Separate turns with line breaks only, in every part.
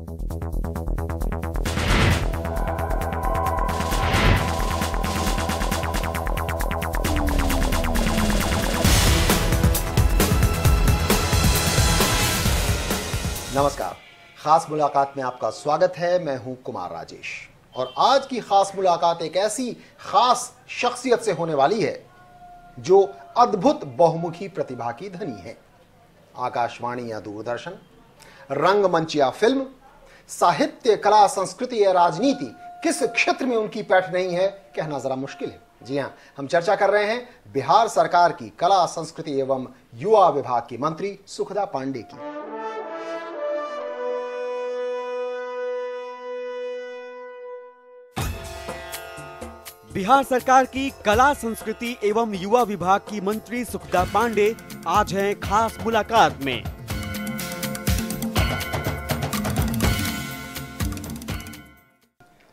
नमस्कार, खास मुलाकात में आपका स्वागत है। मैं हूं कुमार राजेश और आज की खास मुलाकात एक ऐसी खास शख्सियत से होने वाली है जो अद्भुत बहुमुखी प्रतिभा की धनी है। आकाशवाणी या दूरदर्शन, रंगमंच या फिल्म, साहित्य, कला, संस्कृति या राजनीति, किस क्षेत्र में उनकी पैठ नहीं है कहना जरा मुश्किल है। जी हां, हम चर्चा कर रहे हैं बिहार सरकार की कला, संस्कृति एवं युवा विभाग की मंत्री सुखदा पांडे की।
बिहार सरकार की कला, संस्कृति एवं युवा विभाग की मंत्री सुखदा पांडे आज हैं खास मुलाकात में।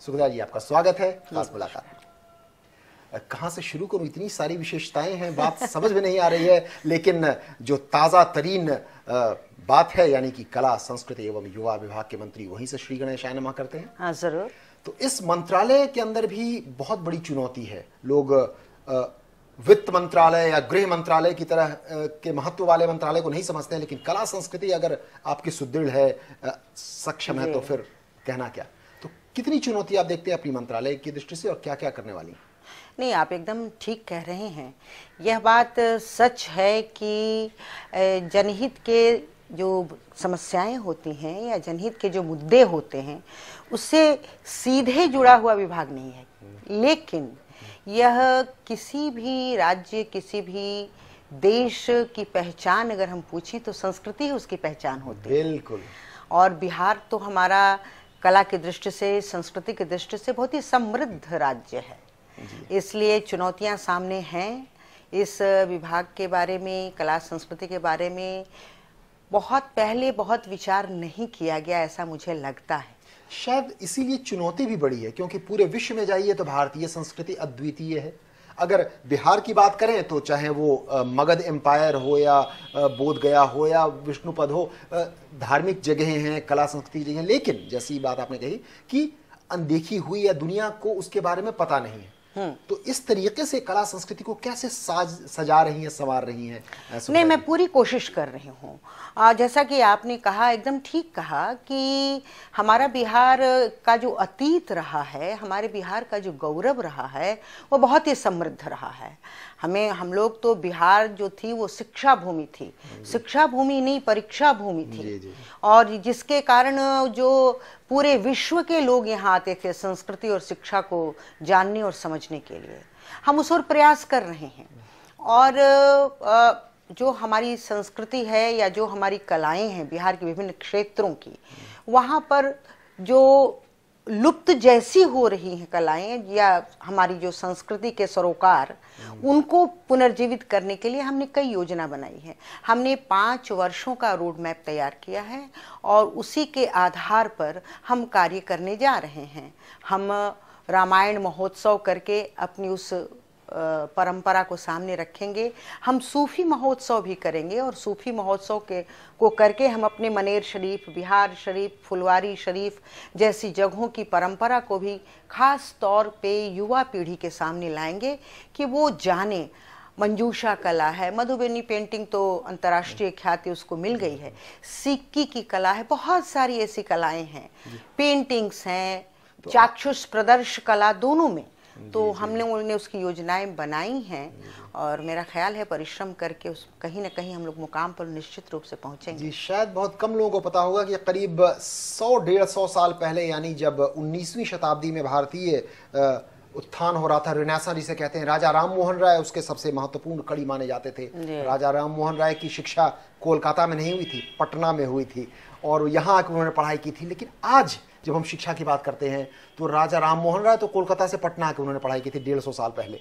सुखदा जी, आपका स्वागत है खास मुलाकात में। कहां से शुरू करूं, इतनी सारी विशेषताएं हैं, बात समझ में नहीं आ रही है, लेकिन जो ताजा तरीन बात है यानी कि कला, संस्कृति एवं युवा विभाग के मंत्री वहीं से श्री गणेशाय नमः करते हैं।
हाँ, जरूर।
तो इस मंत्रालय के अंदर भी बहुत बड़ी चुनौती है। लोग वित्त मंत्रालय या गृह मंत्रालय की तरह के महत्व वाले मंत्रालय को नहीं समझते हैं, लेकिन कला संस्कृति अगर आपकी सुदृढ़ है, सक्षम है, तो फिर कहना क्या। तो कितनी चुनौती आप देखते हैं अपनी मंत्रालय की दृष्टि से और क्या क्या करने वाली हैं?
नहीं, आप एकदम ठीक कह रहे हैं। यह बात सच है कि जनहित के जो समस्याएं होती हैं या जनहित के जो मुद्दे होते हैं उससे सीधे जुड़ा हुआ विभाग नहीं है, लेकिन यह किसी भी राज्य, किसी भी देश की पहचान अगर हम पूछें तो संस्कृति ही उसकी पहचान होती है।
बिल्कुल।
और बिहार तो हमारा कला की दृष्टि से, संस्कृति की दृष्टि से बहुत ही समृद्ध राज्य है, इसलिए चुनौतियां सामने हैं। इस विभाग के बारे में, कला संस्कृति के बारे में बहुत पहले बहुत विचार नहीं किया गया, ऐसा मुझे लगता है।
शायद इसीलिए चुनौती भी बड़ी है, क्योंकि पूरे विश्व में जाइए तो भारतीय संस्कृति अद्वितीय है। अगर बिहार की बात करें तो चाहे वो मगध एम्पायर हो या बोध गया हो या विष्णुपद हो, धार्मिक जगहें हैं, कला संस्कृति जगह, लेकिन जैसी बात आपने कही कि अनदेखी हुई या दुनिया को उसके बारे में पता नहीं है। तो इस तरीके से कला संस्कृति को कैसे सजा रही हैं, संवार रही हैं?
नहीं, मैं पूरी कोशिश कर रही हूँ। जैसा कि आपने कहा, एकदम ठीक कहा कि हमारा बिहार का जो अतीत रहा है, हमारे बिहार का जो गौरव रहा है, वो बहुत ही समृद्ध रहा है। हम लोग तो बिहार जो थी वो शिक्षा भूमि थी, शिक्षा भूमि नहीं परीक्षा भूमि थी, और जिसके कारण जो पूरे विश्व के लोग यहाँ आते थे संस्कृति और शिक्षा को जानने और समझने के लिए। हम उस ओर प्रयास कर रहे हैं, और जो हमारी संस्कृति है या जो हमारी कलाएं हैं बिहार के विभिन्न क्षेत्रों की, वहाँ पर जो लुप्त जैसी हो रही हैं कलाएं या हमारी जो संस्कृति के सरोकार, उनको पुनर्जीवित करने के लिए हमने कई योजना बनाई है। हमने 5 वर्षों का रोड मैप तैयार किया है और उसी के आधार पर हम कार्य करने जा रहे हैं। हम रामायण महोत्सव करके अपनी उस परंपरा को सामने रखेंगे। हम सूफी महोत्सव भी करेंगे और सूफी महोत्सव को करके हम अपने मनेर शरीफ, बिहार शरीफ, फुलवारी शरीफ जैसी जगहों की परंपरा को भी खास तौर पे युवा पीढ़ी के सामने लाएंगे कि वो जाने। मंजूषा कला है, मधुबनी पेंटिंग तो अंतर्राष्ट्रीय ख्याति उसको मिल गई है, सिक्की की कला है, बहुत सारी ऐसी कलाएं हैं, पेंटिंग्स हैं, चाक्षुष प्रदर्श कला, दोनों में। तो हमने उन्हें उसकी योजनाएं बनाई हैं और मेरा ख्याल है परिश्रम करके उस कहीं ना कहीं हम लोग मुकाम पर निश्चित रूप से पहुंचेंगे।
जी, शायद बहुत कम लोगों को पता होगा कि करीब 100-150 साल पहले, यानी जब 19वीं शताब्दी में भारतीय उत्थान हो रहा था, रिनेसां जिसे कहते हैं, राजा राम मोहन राय उसके सबसे महत्वपूर्ण कड़ी माने जाते थे। राजा राम मोहन राय की शिक्षा कोलकाता में नहीं हुई थी, पटना में हुई थी, और यहाँ आकर उन्होंने पढ़ाई की थी। लेकिन आज जब हम शिक्षा की बात करते हैं तो राजा राम मोहन राय तो कोलकाता से पटना आकर उन्होंने पढ़ाई की थी 150 साल पहले।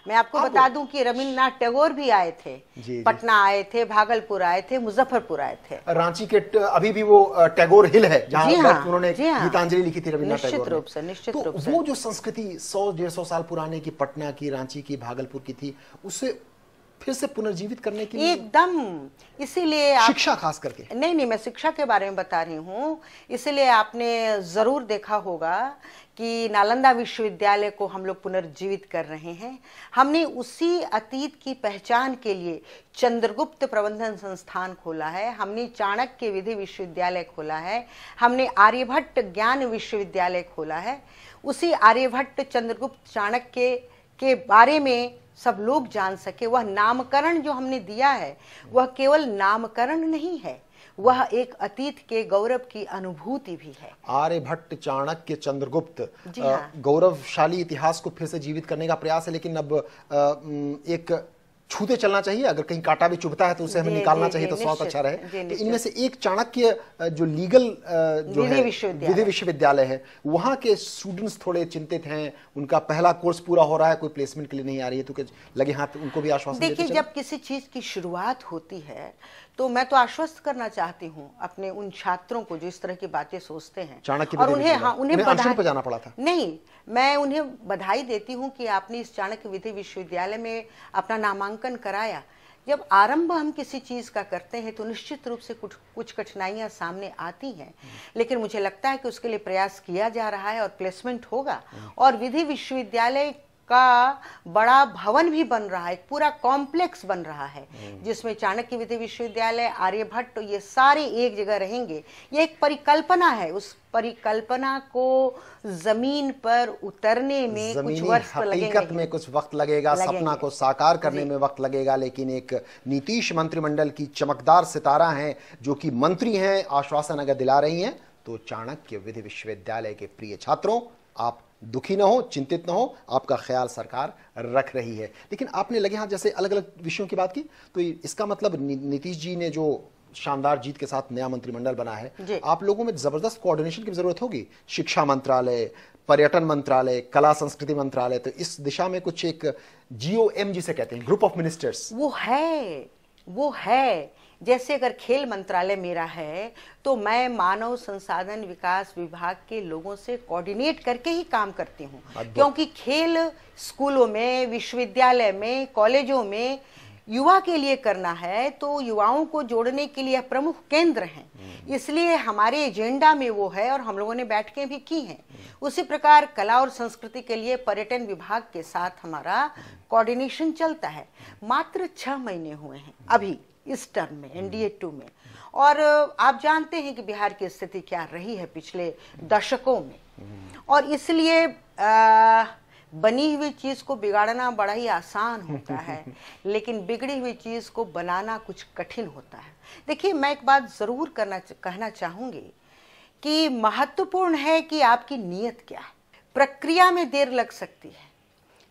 मैं आपको बता दूं कि रविन्द्रनाथ टैगोर भी आए थे, पटना आए थे, भागलपुर आए थे, मुजफ्फरपुर आए थे।
रांची के अभी भी वो टैगोर हिल है जहाँ उन्होंने गीतांजलि लिखी थी रविन्द्रनाथ टैगोर ने।
निश्चित रूप से
वो जो संस्कृति 100-150 साल पुराने की पटना की, रांची की, भागलपुर की थी, उससे फिर से पुनर्जीवित करने के लिए?
एकदम। इसीलिए
शिक्षा खास करके?
नहीं, मैं शिक्षा के बारे में बता रही हूँ। इसलिए आपने जरूर देखा होगा कि नालंदा विश्वविद्यालय को हम लोग पुनर्जीवित कर रहे हैं। हमने उसी अतीत की पहचान के लिए चंद्रगुप्त प्रबंधन संस्थान खोला है, हमने चाणक्य विधि विश्वविद्यालय खोला है, हमने आर्यभट्ट ज्ञान विश्वविद्यालय खोला है। उसी आर्यभट्ट चंद्रगुप्त चाणक्य के बारे में सब लोग जान सके। वह नामकरण जो हमने दिया है वह केवल नामकरण नहीं है, वह एक अतीत के गौरव की अनुभूति भी है।
आर्यभट्ट, चाणक्य, चंद्रगुप्त,
हाँ।
गौरवशाली इतिहास को फिर से जीवित करने का प्रयास है। लेकिन अब एक छूते चलना चाहिए, अगर कहीं कांटा भी चुभता है तो उसे हमें निकालना चाहिए तो स्वास्थ्य अच्छा रहे। तो इनमें से एक चाणक्य जो लीगल जो है विधि विश्वविद्यालय है, वहाँ के स्टूडेंट्स थोड़े चिंतित हैं। उनका पहला कोर्स पूरा हो रहा है, कोई प्लेसमेंट के लिए नहीं आ रही है, तो लगे हाथ उनको भी आश्वासन देते
देखिए, जब किसी चीज की शुरुआत होती है तो मैं तो आश्वस्त करना चाहती हूँ अपने उन छात्रों को जो इस तरह की बातें सोचते हैं, और उन्हें
बधाई पे जाना पड़ा था।
नहीं, मैं उन्हें बधाई देती हूँ कि आपने इस चाणक्य विधि विश्वविद्यालय में अपना नामांकन कराया। जब आरंभ हम किसी चीज का करते हैं तो निश्चित रूप से कुछ कठिनाइयां सामने आती हैं, लेकिन मुझे लगता है कि उसके लिए प्रयास किया जा रहा है और प्लेसमेंट होगा। और विधि विश्वविद्यालय का बड़ा भवन भी बन रहा है, एक पूरा कॉम्प्लेक्स बन रहा है, जिसमें चाणक्य विधि विश्वविद्यालय, आर्यभट्ट, ये सारे एक जगह रहेंगे। ये एक परिकल्पना है, उस परिकल्पना को जमीन पर उतरने में कुछ वर्ष लगेंगे,
हकीकत में कुछ वक्त लगेगा, सपना को साकार करने में वक्त लगेगा। लेकिन एक नीतीश मंत्रिमंडल की चमकदार सितारा हैं, जो कि मंत्री हैं, आश्वासन अगर दिला रही हैं, तो चाणक्य विधि विश्वविद्यालय के प्रिय छात्रों, आप दुखी ना हो, चिंतित ना हो, आपका ख्याल सरकार रख रही है। लेकिन आपने लगे हाथ जैसे अलग अलग विषयों की बात की, तो इसका मतलब नीतीश जी ने जो शानदार जीत के साथ नया मंत्रिमंडल बना है, आप लोगों में जबरदस्त कोऑर्डिनेशन की जरूरत होगी। शिक्षा मंत्रालय, पर्यटन मंत्रालय, कला संस्कृति मंत्रालय, तो इस दिशा में कुछ एक GOM जिसे कहते हैं, ग्रुप ऑफ मिनिस्टर्स,
वो है। जैसे अगर खेल मंत्रालय मेरा है तो मैं मानव संसाधन विकास विभाग के लोगों से कोऑर्डिनेट करके ही काम करती हूँ, क्योंकि खेल स्कूलों में, विश्वविद्यालय में, कॉलेजों में युवा के लिए करना है, तो युवाओं को जोड़ने के लिए प्रमुख केंद्र हैं। इसलिए हमारे एजेंडा में वो है और हम लोगों ने बैठकें भी की हैं। उसी प्रकार कला और संस्कृति के लिए पर्यटन विभाग के साथ हमारा कोऑर्डिनेशन चलता है। मात्र 6 महीने हुए हैं अभी इस टर्म में, NDA 2 में, और आप जानते हैं कि बिहार की स्थिति क्या रही है पिछले दशकों में, और इसलिए बनी हुई चीज को बिगाड़ना बड़ा ही आसान होता है, लेकिन बिगड़ी हुई चीज को बनाना कुछ कठिन होता है। देखिए, मैं एक बात जरूर कहना चाहूंगी कि महत्वपूर्ण है कि आपकी नीयत क्या है। प्रक्रिया में देर लग सकती है,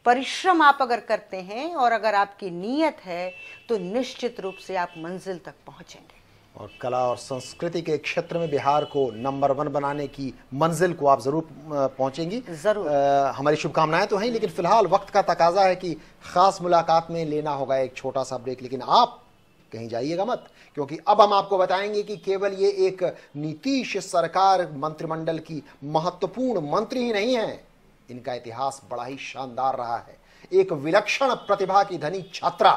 परिश्रम आप अगर करते हैं और अगर आपकी नीयत है तो निश्चित रूप से आप मंजिल तक पहुंचेंगे।
और कला और संस्कृति के क्षेत्र में बिहार को नंबर 1 बनाने की मंजिल को आप जरूर पहुंचेंगी।
जरूर।
हमारी शुभकामनाएं तो हैं, लेकिन फिलहाल वक्त का तकाजा है कि खास मुलाकात में लेना होगा एक छोटा सा ब्रेक। लेकिन आप कहीं जाइएगा मत, क्योंकि अब हम आपको बताएंगे कि केवल ये एक नीतीश सरकार मंत्रिमंडल की महत्वपूर्ण मंत्री ही नहीं है, इनका इतिहास बड़ा ही शानदार रहा है। एक विलक्षण प्रतिभा की धनी छात्रा,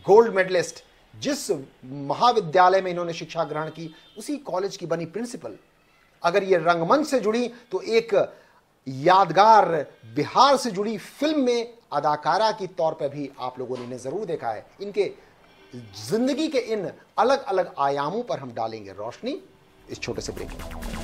गोल्ड मेडलिस्ट, जिस महाविद्यालय में इन्होंने शिक्षा ग्रहण की, उसी कॉलेज की बनी प्रिंसिपल। अगर ये रंगमंच से जुड़ी तो एक यादगार बिहार से जुड़ी फिल्म में अदाकारा की तौर पर भी आप लोगों ने इन्हें जरूर देखा है। इनके जिंदगी के इन अलग अलग आयामों पर हम डालेंगे रोशनी इस छोटे से ब्रेक में।